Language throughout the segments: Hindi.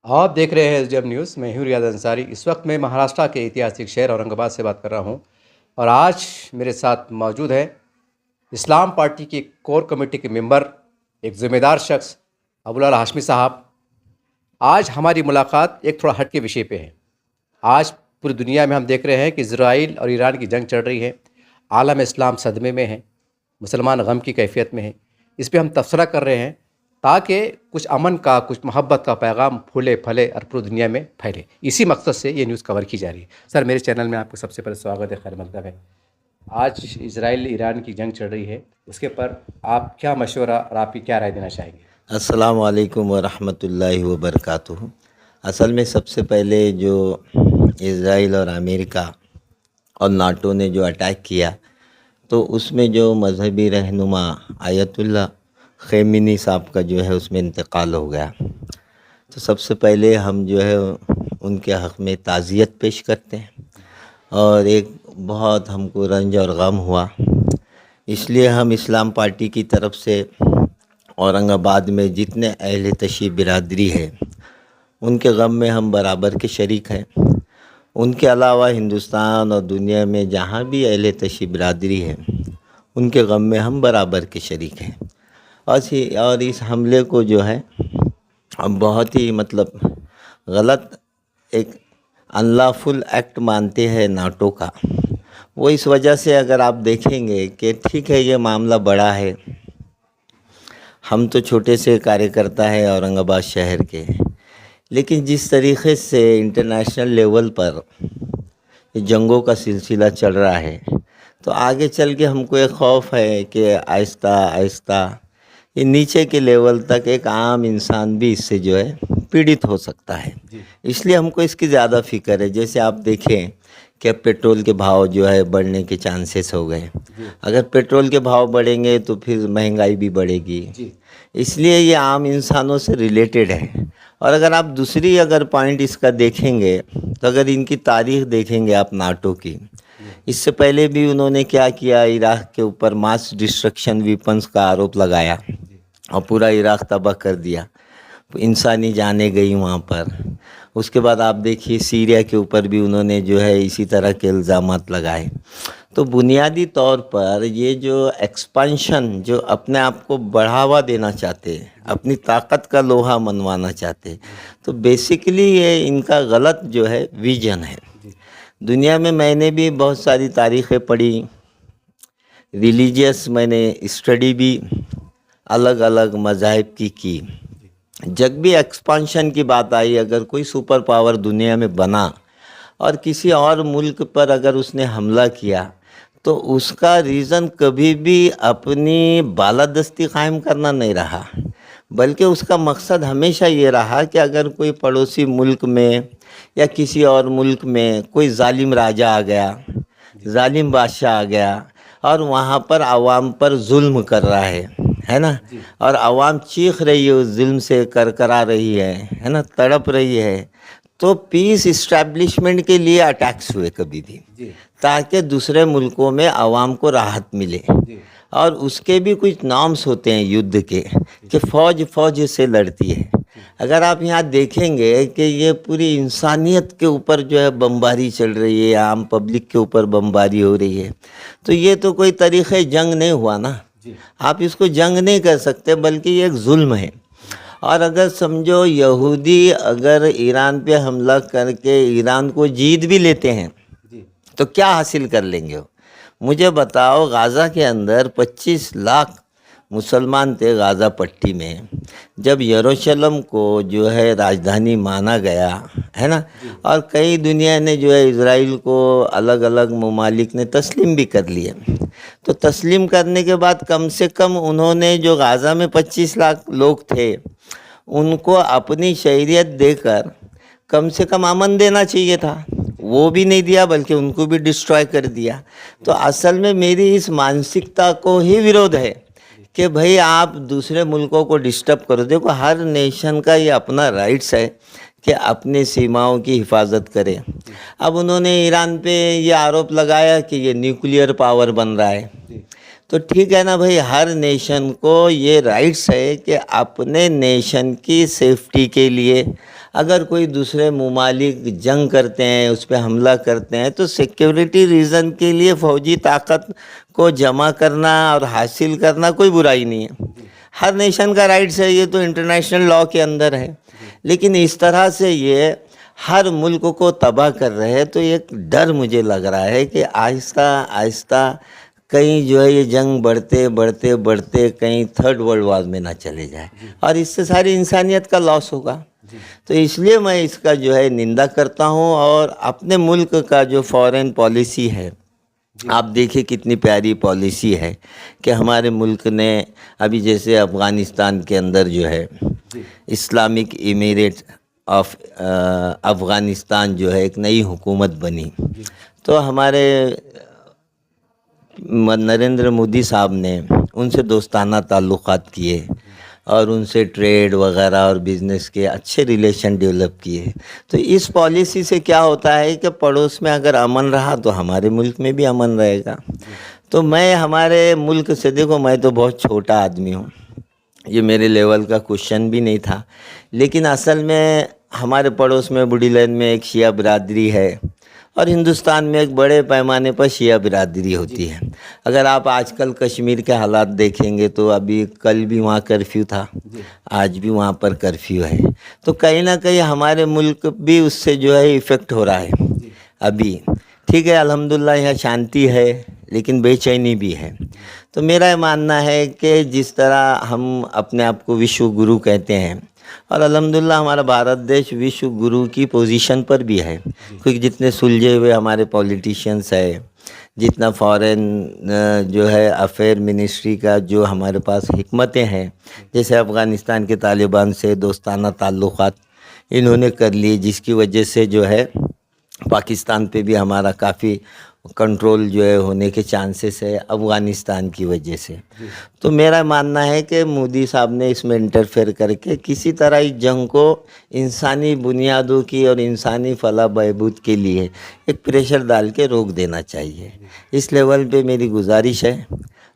आप देख रहे हैं एसडीएम न्यूज़। मैं हूं रियाज अंसारी। इस वक्त मैं महाराष्ट्र के ऐतिहासिक शहर औरंगाबाद से बात कर रहा हूं और आज मेरे साथ मौजूद है इस्लाम पार्टी की कोर कमेटी के मेंबर, एक ज़िम्मेदार शख्स अबुल अला हाशमी साहब। आज हमारी मुलाकात एक थोड़ा हट के विषय पे है। आज पूरी दुनिया में हम देख रहे हैं कि इजराइल और ईरान की जंग चल रही है। आलम इस्लाम सदमे में है, मुसलमान गम की कैफियत में है। इस पे हम तबसरा कर रहे हैं ताकि कुछ अमन का, कुछ मोहब्बत का पैगाम फूले फले और पूरी दुनिया में फैले। इसी मकसद से ये न्यूज़ कवर की जा रही है। सर, मेरे चैनल में आपको सबसे पहले स्वागत है, खैर मकदम है। आज इजराइल ईरान की जंग चल रही है, उसके पर आप क्या मशवरा और आपकी क्या राय देना चाहेंगे? अस्सलाम वालेकुम वरहमतुल्लाहि वबरकातुहू। असल में सबसे पहले जो इज़राइल और अमेरिका और नाटो ने जो अटैक किया, तो उसमें जो मजहबी रहनुमा आयतुल्ला ख़मेनी साहब का जो है उसमें इंतकाल हो गया। तो सबसे पहले हम जो है उनके हक़ में ताज़ियत पेश करते हैं और एक बहुत हमको रंज और गम हुआ। इसलिए हम इस्लाम पार्टी की तरफ से औरंगाबाद में जितने अहले तशीफ बिरादरी है उनके गम में हम बराबर के शरीक हैं। उनके अलावा हिंदुस्तान और दुनिया में जहाँ भी अहले तशीफ बिरादरी है उनके गम में हम बराबर के शरीक हैं। और इस हमले को जो है हम बहुत ही गलत एक अनलॉफुल एक्ट मानते हैं नाटो का। वो इस वजह से अगर आप देखेंगे कि ठीक है, ये मामला बड़ा है, हम तो छोटे से कार्यकर्ता हैं औरंगाबाद शहर के, लेकिन जिस तरीक़े से इंटरनेशनल लेवल पर जंगों का सिलसिला चल रहा है, तो आगे चल के हमको एक ख़ौफ है कि आहिस्ता आहिस्ता ये नीचे के लेवल तक एक आम इंसान भी इससे जो है पीड़ित हो सकता है। इसलिए हमको इसकी ज़्यादा फ़िक्र है। जैसे आप देखें कि पेट्रोल के भाव जो है बढ़ने के चांसेस हो गए। अगर पेट्रोल के भाव बढ़ेंगे तो फिर महंगाई भी बढ़ेगी। इसलिए ये आम इंसानों से रिलेटेड है। और अगर आप दूसरी पॉइंट इसका देखेंगे, तो अगर इनकी तारीख़ देखेंगे आप नाटो की, इससे पहले भी उन्होंने क्या किया, इराक़ के ऊपर मास डिस्ट्रक्शन वेपन्स का आरोप लगाया और पूरा इराक़ तबाह कर दिया, इंसानी जानें गई वहाँ पर। उसके बाद आप देखिए सीरिया के ऊपर भी उन्होंने जो है इसी तरह के इल्ज़ामात लगाए। तो बुनियादी तौर पर ये जो एक्सपेंशन, जो अपने आप को बढ़ावा देना चाहते हैं, अपनी ताकत का लोहा मनवाना चाहते, तो बेसिकली ये इनका गलत जो है विजन है। दुनिया में मैंने भी बहुत सारी तारीख़ें पढ़ी, रिलीजियस मैंने स्टडी भी अलग अलग मज़ाहिब की। जब भी एक्सपेंशन की बात आई, अगर कोई सुपर पावर दुनिया में बना और किसी और मुल्क पर अगर उसने हमला किया, तो उसका रीज़न कभी भी अपनी बालादस्ती कायम करना नहीं रहा, बल्कि उसका मकसद हमेशा ये रहा कि अगर कोई पड़ोसी मुल्क में या किसी और मुल्क में कोई जालिम राजा आ गया, जालिम बादशाह आ गया और वहाँ पर आवाम पर जुल्म कर रहा है ना, और आवाम चीख रही है, उस जुल्म से करकरा रही है ना, तड़प रही है, तो पीस इस्टेब्लिशमेंट के लिए अटैक्स हुए कभी भी, ताकि दूसरे मुल्कों में आवाम को राहत मिले। और उसके भी कुछ नॉर्म्स होते हैं युद्ध के, कि फ़ौज से लड़ती है। अगर आप यहाँ देखेंगे कि ये पूरी इंसानियत के ऊपर जो है बमबारी चल रही है, आम पब्लिक के ऊपर बमबारी हो रही है, तो ये तो कोई तरीक़े जंग नहीं हुआ ना। आप इसको जंग नहीं कर सकते, बल्कि ये एक जुल्म है। और अगर समझो यहूदी अगर ईरान पे हमला करके ईरान को जीत भी लेते हैं, तो क्या हासिल कर लेंगे वो? मुझे बताओ, गाज़ा के अंदर 25 लाख मुसलमान थे गाज़ा पट्टी में। जब यरूशलेम को जो है राजधानी माना गया है ना, और कई दुनिया ने जो है इज़राइल को अलग अलग ममालिक ने तस्लीम भी कर लिए, तो तस्लीम करने के बाद कम से कम उन्होंने जो गाज़ा में 25 लाख लोग थे उनको अपनी शहरियत देकर कम से कम अमन देना चाहिए था। वो भी नहीं दिया, बल्कि उनको भी डिस्ट्रॉय कर दिया। तो असल में मेरी इस मानसिकता को ही विरोध है कि भाई आप दूसरे मुल्कों को डिस्टर्ब करो। देखो, हर नेशन का ये अपना राइट्स है कि अपने सीमाओं की हिफाजत करे। अब उन्होंने ईरान पे ये आरोप लगाया कि ये न्यूक्लियर पावर बन रहा है, तो ठीक है ना भाई, हर नेशन को ये राइट्स है कि अपने नेशन की सेफ्टी के लिए अगर कोई दूसरे ममालिक जंग करते हैं, उस पर हमला करते हैं, तो सिक्योरिटी रीज़न के लिए फ़ौजी ताकत को जमा करना और हासिल करना कोई बुराई नहीं है। हर नेशन का राइट्स है, ये तो इंटरनेशनल लॉ के अंदर है। लेकिन इस तरह से ये हर मुल्क को तबाह कर रहे हैं, तो एक डर मुझे लग रहा है कि आहिस्ता आहिस्ता कहीं जो है ये जंग बढ़ते बढ़ते बढ़ते कहीं थर्ड वर्ल्ड वॉर में ना चले जाए और इससे सारी इंसानियत का लॉस होगा। तो इसलिए मैं इसका जो है निंदा करता हूँ। और अपने मुल्क का जो फॉरेन पॉलिसी है, आप देखिए कितनी प्यारी पॉलिसी है कि हमारे मुल्क ने अभी जैसे अफ़गानिस्तान के अंदर जो है इस्लामिक इमीरेट ऑफ अफ़गानिस्तान जो है एक नई हुकूमत बनी, तो हमारे नरेंद्र मोदी साहब ने उनसे दोस्ताना ताल्लुक़ात किए और उनसे ट्रेड वगैरह और बिज़नेस के अच्छे रिलेशन डेवलप किए। तो इस पॉलिसी से क्या होता है कि पड़ोस में अगर अमन रहा तो हमारे मुल्क में भी अमन रहेगा। तो मैं हमारे मुल्क से, देखो मैं तो बहुत छोटा आदमी हूँ, ये मेरे लेवल का क्वेश्चन भी नहीं था, लेकिन असल में हमारे पड़ोस में बूढ़ी लाइन में एक शिया बिरादरी है और हिंदुस्तान में एक बड़े पैमाने पर शिया बिरादरी होती है। अगर आप आजकल कश्मीर के हालात देखेंगे तो अभी कल भी वहाँ कर्फ्यू था, आज भी वहाँ पर कर्फ्यू है। तो कहीं ना कहीं हमारे मुल्क भी उससे जो है इफ़ेक्ट हो रहा है अभी। ठीक है, अल्हम्दुलिल्लाह यहाँ शांति है, लेकिन बेचैनी भी है। तो मेरा ये मानना है कि जिस तरह हम अपने आप को विश्व गुरु कहते हैं, और अल्हम्दुलिल्लाह हमारा भारत देश विश्व गुरु की पोजीशन पर भी है, क्योंकि जितने सुलझे हुए हमारे पॉलिटिशियंस है, जितना फॉरेन जो है अफेयर मिनिस्ट्री का जो हमारे पास हिकमतें हैं, जैसे अफ़गानिस्तान के तालिबान से दोस्ताना ताल्लुक़ात इन्होंने कर लिए, जिसकी वजह से जो है पाकिस्तान पे भी हमारा काफ़ी कंट्रोल जो है होने के चांसेस है अफ़गानिस्तान की वजह से। तो मेरा मानना है कि मोदी साहब ने इसमें इंटरफेयर करके किसी तरह इस जंग को इंसानी बुनियादों की और इंसानी फलाह बहबूद के लिए एक प्रेशर डाल के रोक देना चाहिए। इस लेवल पे मेरी गुजारिश है,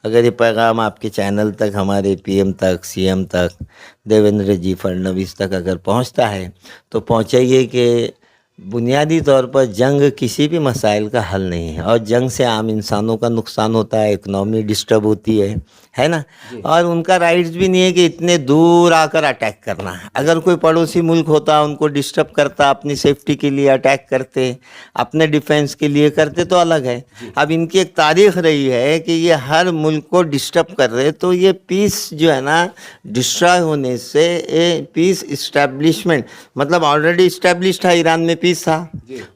अगर ये पैगाम आपके चैनल तक, हमारे पीएम तक, सीएम तक, देवेंद्र जी फडणवीस तक अगर पहुंचता है तो पहुंचाइए कि बुनियादी तौर पर जंग किसी भी मसाइल का हल नहीं है, और जंग से आम इंसानों का नुकसान होता है, इकनॉमी डिस्टर्ब होती है ना। और उनका राइट्स भी नहीं है कि इतने दूर आकर अटैक करना। अगर कोई पड़ोसी मुल्क होता, उनको डिस्टर्ब करता, अपनी सेफ्टी के लिए अटैक करते, अपने डिफेंस के लिए करते तो अलग है। अब इनकी एक तारीख रही है कि ये हर मुल्क को डिस्टर्ब कर रहे, तो ये पीस जो है ना डिस्ट्रॉय होने से, ये पीस इस्टेब्लिशमेंट मतलब ऑलरेडी इस्टेब्लिश था, ईरान में पीस था,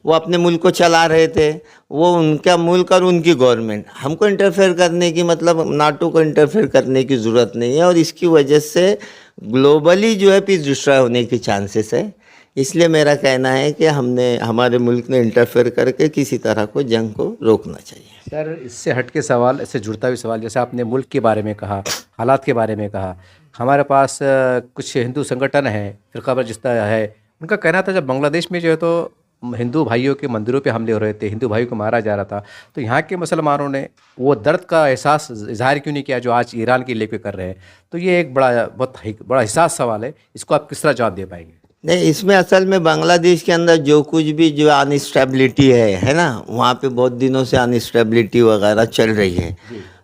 वो अपने मुल्क को चला रहे थे, वो उनका मुल्क और उनकी गवर्नमेंट। हमको इंटरफेयर करने की मतलब नाटो को इंटरफेयर करने की ज़रूरत नहीं है, और इसकी वजह से ग्लोबली जो है पीस डिस्ट्रॉय होने के चांसेस है। इसलिए मेरा कहना है कि हमारे मुल्क ने इंटरफेयर करके किसी तरह को जंग को रोकना चाहिए। सर, इससे हट के सवाल, इससे जुड़ता हुआ सवाल, जैसे आपने मुल्क के बारे में कहा, हालात के बारे में कहा, हमारे पास कुछ हिंदू संगठन हैं, फ़िरका परस्ती है, उनका कहना था जब बांग्लादेश में जो है तो हिंदू भाइयों के मंदिरों पे हमले हो रहे थे, हिंदू भाइयों को मारा जा रहा था, तो यहाँ के मुसलमानों ने वो दर्द का एहसास इजहार क्यों नहीं किया जो आज ईरान के लेके कर रहे हैं? तो ये एक बहुत बड़ा हिसास सवाल है, इसको आप किस तरह जवाब दे पाएंगे? नहीं, इसमें असल में बांग्लादेश के अंदर जो कुछ भी जो अनस्टेबिलिटी है ना, वहाँ पे बहुत दिनों से अनस्टेबिलिटी वगैरह चल रही है,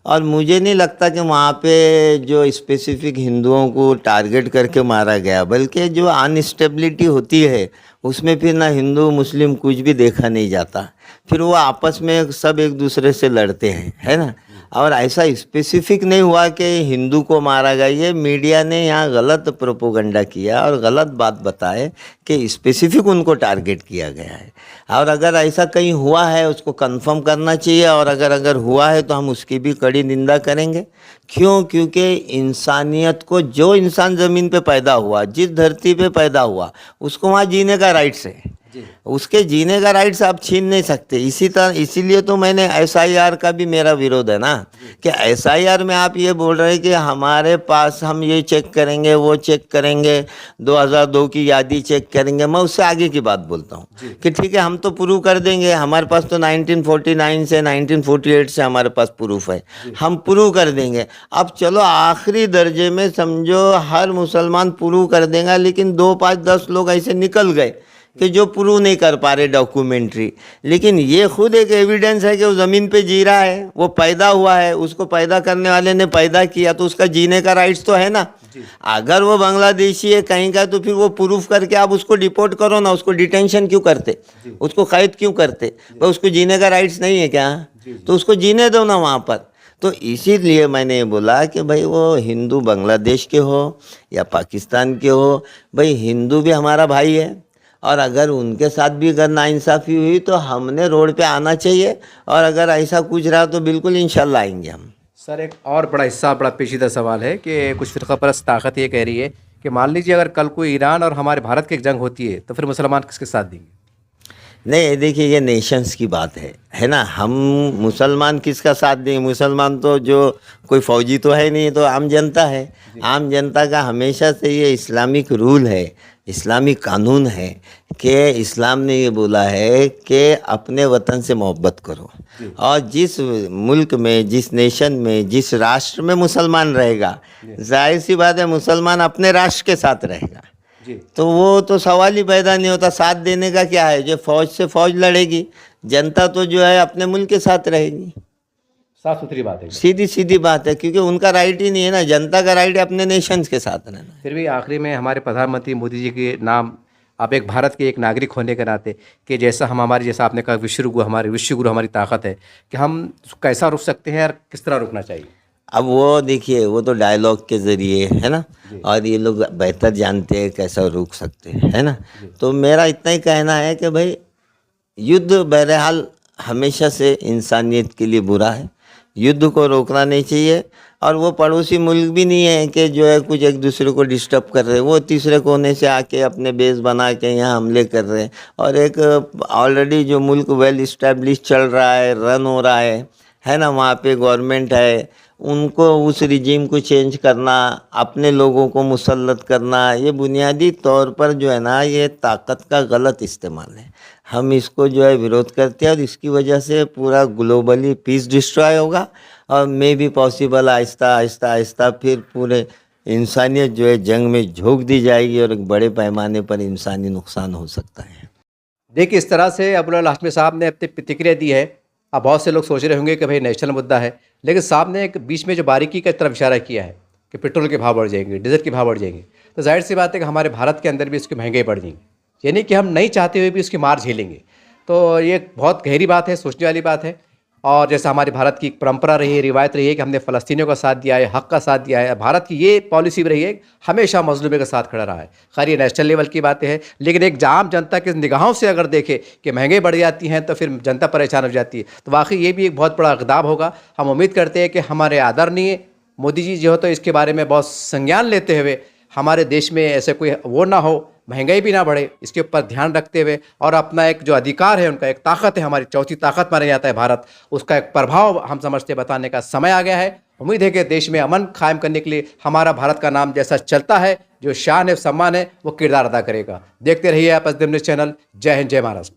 और मुझे नहीं लगता कि वहाँ पे जो स्पेसिफिक हिंदुओं को टारगेट करके मारा गया, बल्कि जो अनस्टेबिलिटी होती है उसमें फिर ना हिंदू मुस्लिम कुछ भी देखा नहीं जाता, फिर वो आपस में सब एक दूसरे से लड़ते हैं, है ना। और ऐसा स्पेसिफिक नहीं हुआ कि हिंदू को मारा गया, ये मीडिया ने यहाँ गलत प्रोपोगंडा किया और गलत बात बताए कि स्पेसिफिक उनको टारगेट किया गया है। और अगर ऐसा कहीं हुआ है उसको कंफर्म करना चाहिए, और अगर हुआ है तो हम उसकी भी कड़ी निंदा करेंगे। क्यों? क्योंकि इंसानियत को, जो इंसान ज़मीन पे पैदा हुआ, जिस धरती पे पैदा हुआ, उसको वहाँ जीने का राइट्स है। उसके जीने का राइट्स आप छीन नहीं सकते। इसीलिए तो मैंने एसआईआर का भी मेरा विरोध है ना, कि एसआईआर में आप ये बोल रहे हैं कि हमारे पास हम ये चेक करेंगे, वो चेक करेंगे, 2002 की यादी चेक करेंगे। मैं उससे आगे की बात बोलता हूँ कि ठीक है, हम तो प्रूव कर देंगे, हमारे पास तो 1949 से 1948 से हमारे पास प्रूफ है, हम प्रूव कर देंगे। अब चलो आखिरी दर्जे में समझो हर मुसलमान प्रूव कर देगा, लेकिन 2, 5, 10 लोग ऐसे निकल गए कि जो प्रूव नहीं कर पा रहे डॉक्यूमेंट्री। लेकिन ये खुद एक एविडेंस है कि वो ज़मीन पे जी रहा है, वो पैदा हुआ है, उसको पैदा करने वाले ने पैदा किया, तो उसका जीने का राइट्स तो है ना। अगर वो बांग्लादेशी है कहीं का, तो फिर वो प्रूफ करके आप उसको डिपोर्ट करो ना, उसको डिटेंशन क्यों करते, उसको कैद क्यों करते? भाई उसको जीने का राइट्स नहीं है क्या? तो उसको जीने दो ना वहाँ पर। तो इसीलिए मैंने ये बोला कि भाई वो हिंदू बांग्लादेश के हो या पाकिस्तान के हो, भाई हिंदू भी हमारा भाई है, और अगर उनके साथ भी अगर नाइंसाफ़ी हुई तो हमने रोड पे आना चाहिए, और अगर ऐसा कुछ रहा तो बिल्कुल इंशाल्लाह आएंगे हम। सर एक और बड़ा हिस्सा, बड़ा पेचीदा सवाल है कि कुछ फ़िरक़ा परस्त ताकत ये कह रही है कि मान लीजिए अगर कल कोई ईरान और हमारे भारत की एक जंग होती है तो फिर मुसलमान किसके साथ देंगे? नहीं, देखिए ये नेशंस की बात है ना। हम मुसलमान किसका साथ दें? मुसलमान तो जो कोई फौजी तो है नहीं, तो आम जनता है। आम जनता का हमेशा से ये इस्लामिक रूल है, इस्लामिक कानून है कि इस्लाम ने ये बोला है कि अपने वतन से मोहब्बत करो, और जिस मुल्क में, जिस नेशन में, जिस राष्ट्र में मुसलमान रहेगा, जाहिर सी बात है मुसलमान अपने राष्ट्र के साथ रहेगा। तो वो तो सवाल ही पैदा नहीं होता। साथ देने का क्या है? जो फौज से फौज लड़ेगी, जनता तो जो है अपने मुल्क के साथ रहेगी। साफ सुथरी बात है। सीधी सीधी बात है, क्योंकि उनका राइट ही नहीं है ना, जनता का राइट है अपने नेशंस के साथ रहना। फिर भी आखिरी में हमारे प्रधानमंत्री मोदी जी के नाम, आप एक भारत के एक नागरिक होने के नाते, कि जैसा हम हमारी, जैसा आपने कहा विश्व गुरु हमारी ताकत है, कि हम कैसा रुक सकते हैं और किस तरह रुकना चाहिए? अब वो देखिए, वो तो डायलॉग के ज़रिए है ना, और ये लोग बेहतर जानते हैं कैसा रुक सकते हैं, है ना। तो मेरा इतना ही कहना है कि भाई युद्ध बहरहाल हमेशा से इंसानियत के लिए बुरा है, युद्ध को रोकना नहीं चाहिए। और वो पड़ोसी मुल्क भी नहीं है कि जो है कुछ एक दूसरे को डिस्टर्ब कर रहे हैं, वो तीसरे कोने से आके अपने बेस बना के यहाँ हमले कर रहे हैं। और एक ऑलरेडी जो मुल्क वेल इस्टेब्लिश चल रहा है, रन हो रहा है ना, वहाँ पे गवर्नमेंट है, उनको उस रिजीम को चेंज करना, अपने लोगों को मुसल्लत करना, ये बुनियादी तौर पर जो है ना, ये ताकत का गलत इस्तेमाल है। हम इसको जो है विरोध करते हैं, और इसकी वजह से पूरा ग्लोबली पीस डिस्ट्रॉय होगा, और मे भी पॉसिबल आहिस्ता आहिस्ता आहिस्ता फिर पूरे इंसानियत जो है जंग में झोंक दी जाएगी, और एक बड़े पैमाने पर इंसानी नुकसान हो सकता है। देखिए, इस तरह से अबुल हाशमी साहब ने अपनी प्रतिक्रिया दी है। अब बहुत से लोग सोच रहे होंगे कि भाई नेशनल मुद्दा है, लेकिन साहब ने एक बीच में जो बारीकी की तरफ इशारा किया है कि पेट्रोल के भाव बढ़ जाएंगे, डीजल के भाव बढ़ जाएंगे, तो जाहिर सी बात है कि हमारे भारत के अंदर भी इसकी महंगाई बढ़ जाएंगी, यानी कि हम नहीं चाहते हुए भी उसकी मार झेलेंगे। तो ये बहुत गहरी बात है, सोचने वाली बात है। और जैसा हमारे भारत की एक परंपरा रही है, रिवायत रही है कि हमने फ़लस्तीनियों का साथ दिया है, हक़ का साथ दिया है, भारत की ये पॉलिसी भी रही है, हमेशा मज़लूमे का साथ खड़ा रहा है। खैर ये नेशनल लेवल की बातें हैं, लेकिन एक आम जनता के निगाहों से अगर देखें कि महंगाई बढ़ जाती हैं तो फिर जनता परेशान हो जाती है, तो वाकई ये भी एक बहुत बड़ा इक़दाम होगा। हम उम्मीद करते हैं कि हमारे आदरणीय मोदी जी जो है तो इसके बारे में बहुत संज्ञान लेते हुए हमारे देश में ऐसे कोई वो ना हो, महंगाई भी ना बढ़े, इसके ऊपर ध्यान रखते हुए, और अपना एक जो अधिकार है, उनका एक ताकत है, हमारी चौथी ताकत माना जाता है भारत, उसका एक प्रभाव हम समझते बताने का समय आ गया है। उम्मीद है कि देश में अमन कायम करने के लिए हमारा भारत का नाम जैसा चलता है, जो शान है, सम्मान है, वो किरदार अदा करेगा। देखते रहिए आप एसडीएम न्यूज़ चैनल। जय हिंद, जय महाराष्ट्र।